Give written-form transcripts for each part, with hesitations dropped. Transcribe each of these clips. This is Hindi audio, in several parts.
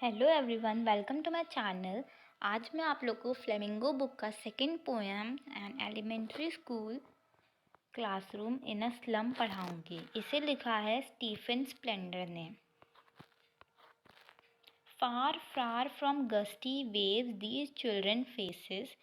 Hello everyone, welcome to my channel. आज मैं आप लोग को फ्लेमिंगो बुक का second poem an elementary school classroom in a slum पढ़ाऊंगी। इसे लिखा है स्टीफन स्प्लेंडर ने। Far far from gusty waves these children faces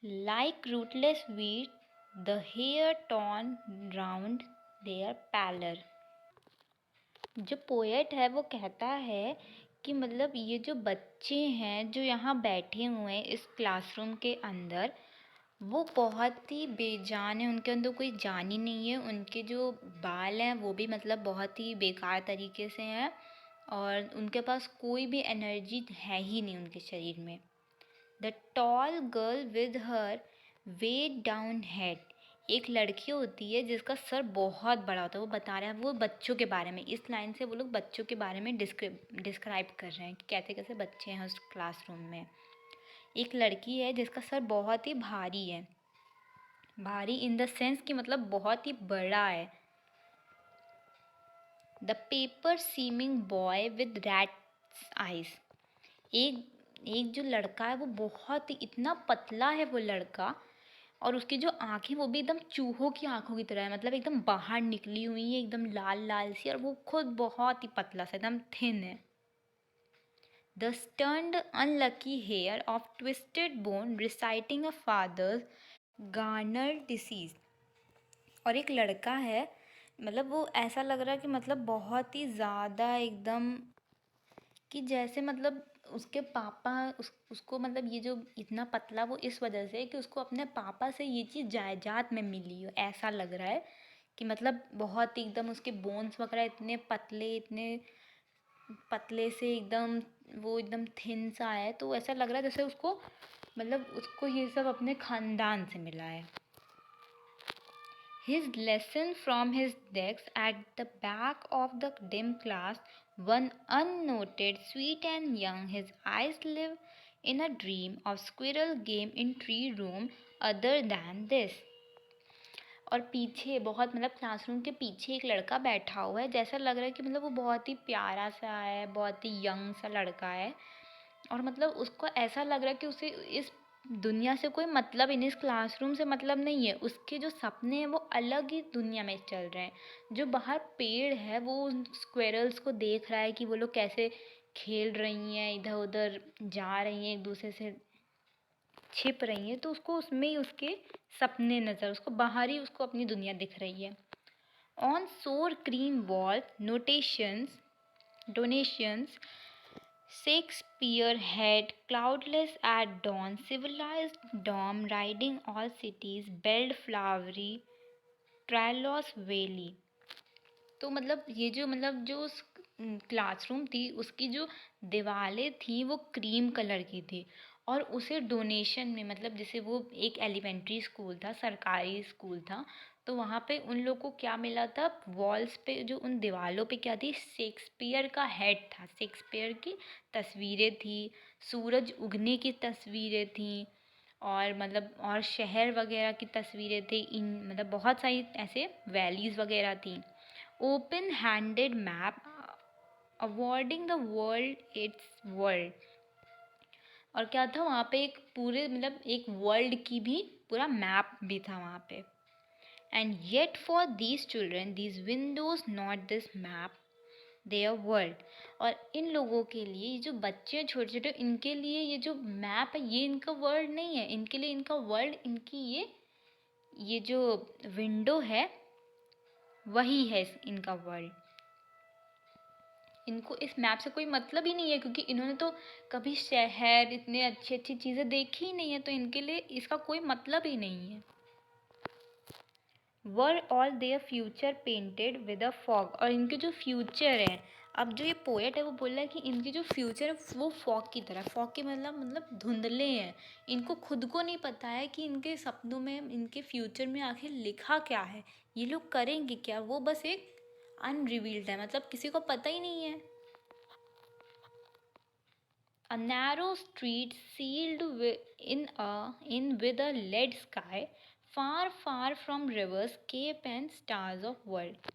like rootless weeds, the hair torn round their pallor. जो पोएट है वो कहता है कि मतलब ये जो बच्चे हैं जो यहाँ बैठे हुए हैं इस क्लासरूम के अंदर, वो बहुत ही बेजान है। उनके अंदर कोई जान ही नहीं है। उनके जो बाल हैं वो भी मतलब बहुत ही बेकार तरीके से हैं और उनके पास कोई भी एनर्जी है ही नहीं उनके शरीर में। The tall girl with her weighed down head. एक लड़की होती है जिसका सर बहुत बड़ा होता है। वो बता रहे हैं, वो बच्चों के बारे में, इस लाइन से वो लोग बच्चों के बारे में डिस्क्राइब कर रहे हैं कि कैसे कैसे बच्चे हैं उस क्लासरूम में। एक लड़की है जिसका सर बहुत ही भारी है। भारी इन द सेंस कि मतलब बहुत ही बड़ा है। The paper seeming boy with rat's eyes. एक एक जो लड़का है वो बहुत ही इतना पतला है वो लड़का, और उसकी जो आंखें वो भी एकदम चूहों की आंखों की तरह है। मतलब एकदम बाहर निकली हुई है, एकदम लाल लाल सी, और वो खुद बहुत ही पतला सा एकदम थिन है। The stunted unlucky heir of twisted bone reciting a father's gnarled disease. और एक लड़का है, मतलब वो ऐसा लग रहा है कि मतलब बहुत ही ज़्यादा एकदम कि जैसे मतलब उसके पापा उसको मतलब ये जो इतना पतला वो इस वजह से कि उसको अपने पापा से ये चीज़ जायदाद में मिली हो, ऐसा लग रहा है कि मतलब बहुत एकदम उसके बोन्स वगैरह इतने पतले से एकदम वो एकदम थिन सा है। तो ऐसा लग रहा है जैसे उसको मतलब उसको ये सब अपने ख़ानदान से मिला है। His lesson from his desk at the back of the dim class, one unnoted, sweet and young, his eyes live in a dream of squirrel game in tree room other than this. और पीछे बहुत मतलब क्लासरूम के पीछे एक लड़का बैठा हुआ है, जैसा लग रहा है कि मतलब वो बहुत ही प्यारा सा है, बहुत ही यंग सा लड़का है। और मतलब उसको ऐसा लग रहा है कि उसे इस दुनिया से कोई मतलब ही नहीं, इस क्लासरूम से मतलब नहीं है। उसके जो सपने हैं वो अलग ही दुनिया में चल रहे हैं। जो बाहर पेड़ है वो उन स्क्वेरल्स को देख रहा है कि वो लोग कैसे खेल रही हैं, इधर उधर जा रही हैं, एक दूसरे से छिप रही हैं। तो उसको उसमें ही उसके सपने नज़र, उसको बाहर ही उसको अपनी दुनिया दिख रही है। ऑन सोर cream wall notations donations, Shakespeare had cloudless at dawn, civilized dome riding all cities, belled flowery Trailos Valley। तो मतलब ये जो मतलब जो उस क्लासरूम थी उसकी जो दीवारें थी वो क्रीम कलर की थी। और उसे डोनेशन में, मतलब जैसे वो एक एलिमेंट्री स्कूल था, सरकारी स्कूल था, तो वहाँ पे उन लोग को क्या मिला था, वॉल्स पे जो उन दीवारों पे क्या थी, शेक्सपियर का हेड था, शेक्सपियर की तस्वीरें थी, सूरज उगने की तस्वीरें थी, और मतलब और शहर वगैरह की तस्वीरें थी। इन मतलब बहुत सारी ऐसे वैलीज़ वगैरह थी। Open handed map awarding the world it's world. और क्या था वहाँ पे, एक पूरे मतलब एक वर्ल्ड की भी पूरा मैप भी था वहाँ पे। And yet for these children these Windows not this map there world. और इन लोगों के लिए, ये जो बच्चे हैं छोटे छोटे, इनके लिए ये जो मैप है ये इनका वर्ल्ड नहीं है। इनके लिए इनका वर्ल्ड, इनकी ये जो विंडो है वही है इनका वर्ल्ड। इनको इस मैप से कोई मतलब ही नहीं है, क्योंकि इन्होंने तो कभी शहर इतने अच्छी अच्छी चीज़ें देखी ही नहीं है, तो इनके लिए इसका कोई मतलब ही नहीं है। Were all their future painted with a fog. और इनके जो फ्यूचर है, अब जो ये पोएट है वो बोल रहा है कि इनकी जो फ्यूचर है वो फॉग की तरह, फॉग के मतलब धुंधले हैं। इनको खुद को नहीं पता है कि इनके सपनों में, इनके फ्यूचर में आखिर लिखा क्या है, ये लोग करेंगे क्या, वो बस एक अनरिवील्ड है, मतलब किसी को पता ही नहीं है। A narrow street sealed in with a lead sky, far, far from rivers, cape and stars of world।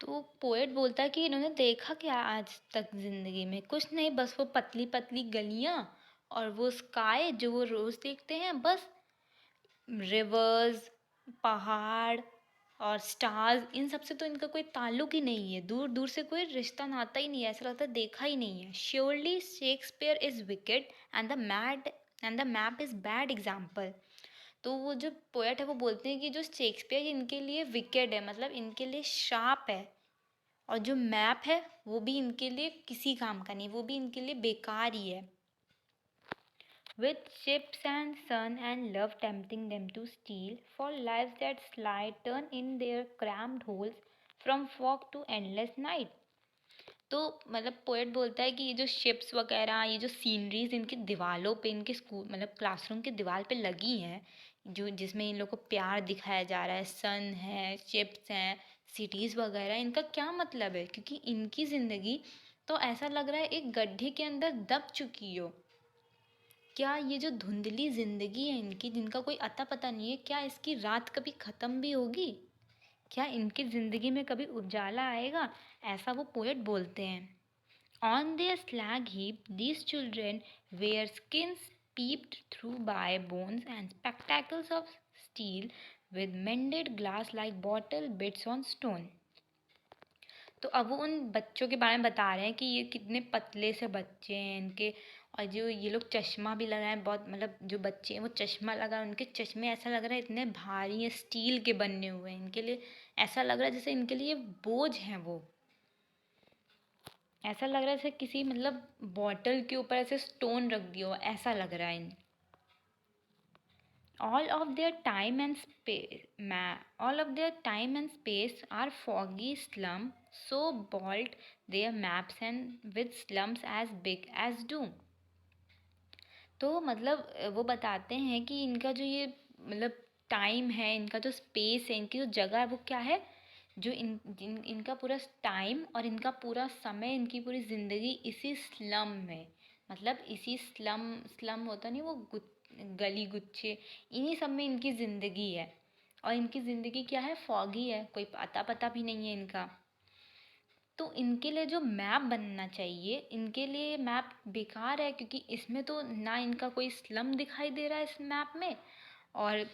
तो पोएट बोलता है कि इन्होंने देखा क्या आज तक ज़िंदगी में, कुछ नहीं, बस वो पतली पतली गलियाँ और वो स्काई जो वो रोज़ देखते हैं, बस रिवर्स, पहाड़ और स्टार्स, इन सब से तो इनका कोई ताल्लुक ही नहीं है, दूर दूर से कोई रिश्ता नाता ही नहीं है, ऐसा लगता है देखा ही नहीं है। Surely Shakespeare is wicked and the map is bad example. तो वो जो पोएट है वो बोलते हैं कि जो शेक्सपियर इनके लिए विकेड है, मतलब इनके लिए श्राप है, और जो मैप है वो भी इनके लिए किसी काम का नहीं, वो भी इनके लिए बेकार ही है। With ships and sun and love tempting them to steal, for lives that slide turn in their cramped holes from fog to endless night. तो मतलब पोएट बोलता है कि ये जो शिप्स वगैरह, ये जो सीनरीज इनकी दीवारों पे, इनके स्कूल मतलब क्लासरूम की दीवार पे लगी हैं, जो जिसमें इन लोग को प्यार दिखाया जा रहा है, सन है, शिप्स हैं, सिटीज़ वगैरह, इनका क्या मतलब है? क्योंकि इनकी ज़िंदगी तो ऐसा लग रहा है एक गड्ढे के अंदर दब चुकी हो। क्या ये जो धुंधली ज़िंदगी है इनकी, जिनका कोई अता पता नहीं है, क्या इसकी रात कभी ख़त्म भी होगी? क्या इनकी ज़िंदगी में कभी उजाला आएगा? ऐसा वो पोएट बोलते हैं। On their slag heap these children wear skins peeped through by bones and spectacles of steel with mended glass like bottle bits on stone. तो अब वो उन बच्चों के बारे में बता रहे हैं कि ये कितने पतले से बच्चे हैं इनके, और जो ये लोग चश्मा भी लगाए हैं, बहुत मतलब जो बच्चे हैं वो चश्मा लगाए, उनके चश्मे ऐसा लग रहा है इतने भारी हैं, स्टील के बने हुए हैं, इनके लिए ऐसा लग रहा है जैसे इनके लिए बोझ हैं वो, ऐसा लग रहा है जैसे किसी मतलब बॉटल के ऊपर ऐसे स्टोन रख दिया हो, ऐसा लग रहा है। All of their time and space are foggy slum, so bold their maps and with slums as big as doom. तो मतलब वो बताते हैं कि इनका जो ये मतलब टाइम है, इनका जो स्पेस है, इनकी जो जगह है वो क्या है, जो इनका पूरा टाइम और इनका पूरा समय, इनकी पूरी ज़िंदगी इसी स्लम में, मतलब इसी स्लम होता नहीं वो गली गुच्छे, इन्हीं सब में इनकी ज़िंदगी है। और इनकी ज़िंदगी क्या है, फॉगी है, कोई अता पता भी नहीं है इनका। तो इनके लिए जो मैप बनना चाहिए, इनके लिए मैप बेकार है, क्योंकि इसमें तो ना इनका कोई स्लम दिखाई दे रहा है इस मैप में, और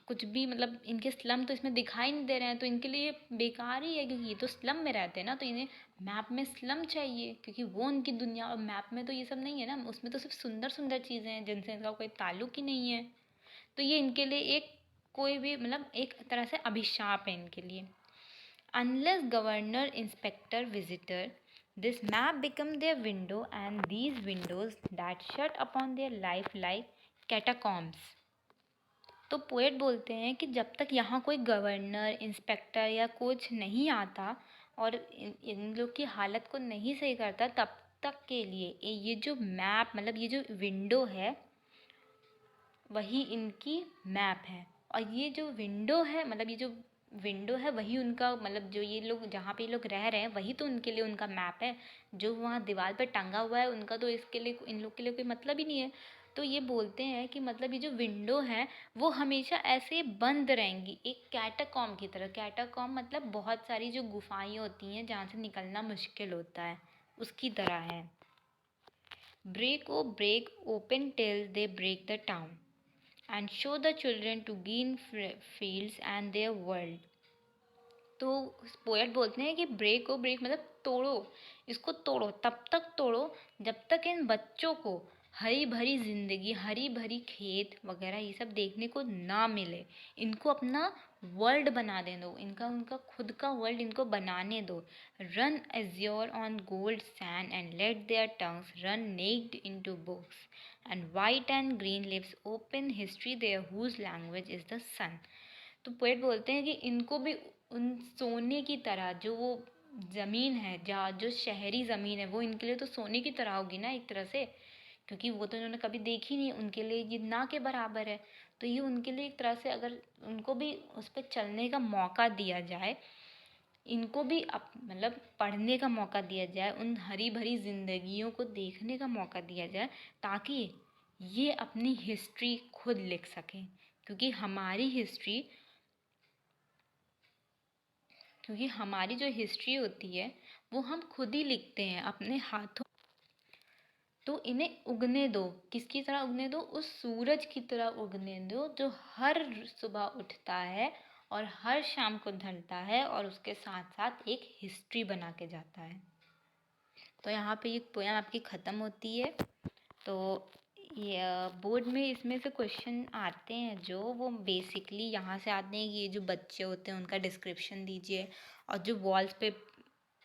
कुछ भी मतलब इनके स्लम तो इसमें दिखाई नहीं दे रहे हैं, तो इनके लिए बेकार ही है, क्योंकि ये तो स्लम में रहते हैं ना, तो इन्हें मैप में स्लम चाहिए, क्योंकि वो उनकी दुनिया, और मैप में तो ये सब नहीं है ना, उसमें तो सिर्फ सुंदर सुंदर चीज़ें हैं जिनसे इनका कोई ताल्लुक ही नहीं है। तो ये इनके लिए एक कोई भी मतलब एक तरह से अभिशाप है इनके लिए। Unless governor, inspector, visitor, this map become their window, and these windows that shut upon their life like catacombs. तो पोएट बोलते हैं कि जब तक यहाँ कोई गवर्नर, इंस्पेक्टर या कुछ नहीं आता और इन लोग की हालत को नहीं सही करता, तब तक के लिए ये जो मैप मतलब ये जो विंडो है वही इनकी मैप है, और ये जो विंडो है मतलब ये जो विंडो है वही उनका मतलब जो ये लोग जहाँ पे ये लोग रह रहे हैं वही तो उनके लिए उनका मैप है, जो वहाँ दीवार पे टंगा हुआ है उनका तो इसके लिए इन लोग के लिए कोई मतलब ही नहीं है। तो ये बोलते हैं कि मतलब ये जो विंडो है वो हमेशा ऐसे बंद रहेंगी, एक कैटाकॉम की तरह। कैटाकॉम मतलब बहुत सारी जो गुफाएं होती हैं जहाँ से निकलना मुश्किल होता है, उसकी तरह है। Break O break open till they break the town and show the children to gain fields and their world. तो पोएट बोलते हैं कि ब्रेक हो ब्रेक मतलब तोड़ो, इसको तोड़ो, तब तक तोड़ो जब तक इन बच्चों को हरी भरी ज़िंदगी, हरी भरी खेत वगैरह ये सब देखने को ना मिले, इनको अपना वर्ल्ड बना दे दो, इनका उनका खुद का वर्ल्ड इनको बनाने दो। Run azure on gold sand and let their tongues run naked into books and white and green leaves open history theirs whose language is the sun. तो पोएट बोलते हैं कि इनको भी उन सोने की तरह जो वो ज़मीन है, जहाँ जो शहरी ज़मीन है वो इनके लिए तो सोने की तरह होगी ना एक तरह से, क्योंकि वो तो इन्होंने कभी देखी नहीं, उनके लिए ये ना के बराबर है। तो ये उनके लिए एक तरह से अगर उनको भी उस पर चलने का मौका दिया जाए, इनको भी मतलब पढ़ने का मौका दिया जाए, उन हरी भरी ज़िंदगियों को देखने का मौका दिया जाए, ताकि ये अपनी हिस्ट्री खुद लिख सकें, क्योंकि हमारी हिस्ट्री क्योंकि हमारी जो हिस्ट्री होती है वो हम खुद ही लिखते हैं अपने हाथों। तो इन्हें उगने दो, किसकी तरह उगने दो? उस सूरज की तरह उगने दो जो हर सुबह उठता है और हर शाम को ढलता है और उसके साथ साथ एक हिस्ट्री बना के जाता है। तो यहाँ पे ये पोयम आपकी ख़त्म होती है। तो ये बोर्ड में इसमें से क्वेश्चन आते हैं जो वो बेसिकली यहाँ से आते हैं कि ये जो बच्चे होते हैं उनका डिस्क्रिप्शन दीजिए, और जो वॉल्स पे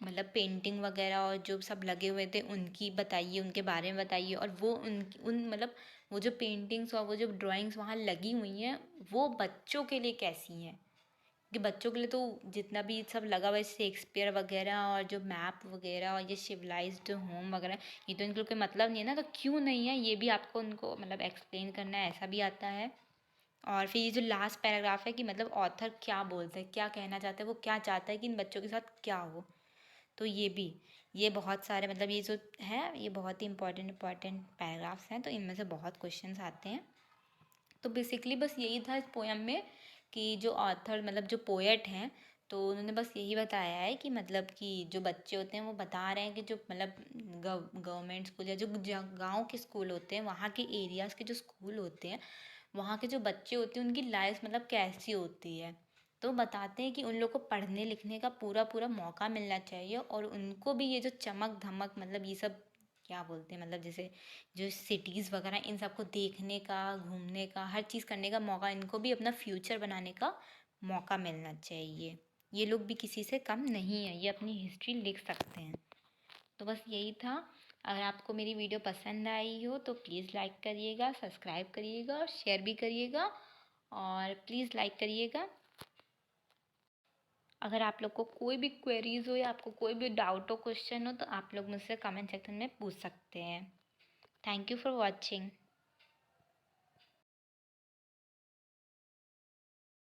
मतलब पेंटिंग वगैरह और जो सब लगे हुए थे उनकी बताइए, उनके बारे में बताइए। और वो उन मतलब वो जो पेंटिंग्स और वो जो ड्राइंग्स वहाँ लगी हुई हैं वो बच्चों के लिए कैसी हैं, कि बच्चों के लिए तो जितना भी सब लगा हुआ है शेक्सपियर वगैरह और जो मैप वगैरह और ये सिविलाइज्ड होम वगैरह, ये तो इनके कोई मतलब नहीं है ना, तो क्यों नहीं है ये भी आपको उनको मतलब एक्सप्लेन करना है, ऐसा भी आता है। और फिर ये जो लास्ट पैराग्राफ है कि मतलब ऑथर क्या बोलता है, क्या कहना चाहता है, वो क्या चाहता है कि इन बच्चों के साथ क्या हो। तो ये भी, ये बहुत सारे मतलब ये जो है ये बहुत ही इंपॉर्टेंट पैराग्राफ्स हैं, तो इनमें से बहुत क्वेश्चंस आते हैं। तो बेसिकली बस यही था इस पोएम में कि जो ऑथर मतलब जो पोएट हैं तो उन्होंने बस यही बताया है कि मतलब कि जो बच्चे होते हैं वो बता रहे हैं कि जो मतलब गवर्नमेंट स्कूल या जो गांव के स्कूल होते हैं, वहाँ के एरियाज़ के जो स्कूल होते हैं, वहाँ के जो बच्चे होते हैं उनकी लाइफ मतलब कैसी होती है। तो बताते हैं कि उन लोग को पढ़ने लिखने का पूरा पूरा मौका मिलना चाहिए, और उनको भी ये जो चमक धमक मतलब ये सब क्या बोलते हैं मतलब जैसे जो सिटीज़ वगैरह इन सबको देखने का, घूमने का, हर चीज़ करने का मौका, इनको भी अपना फ्यूचर बनाने का मौका मिलना चाहिए। ये लोग भी किसी से कम नहीं है, ये अपनी हिस्ट्री लिख सकते हैं। तो बस यही था। अगर आपको मेरी वीडियो पसंद आई हो तो प्लीज़ लाइक करिएगा, सब्सक्राइब करिएगा और शेयर भी करिएगा, और प्लीज़ लाइक करिएगा। अगर आप लोग को कोई भी क्वेरीज हो या आपको कोई भी डाउट हो, क्वेश्चन हो, तो आप लोग मुझसे कमेंट सेक्शन में पूछ सकते हैं। Thank you for watching.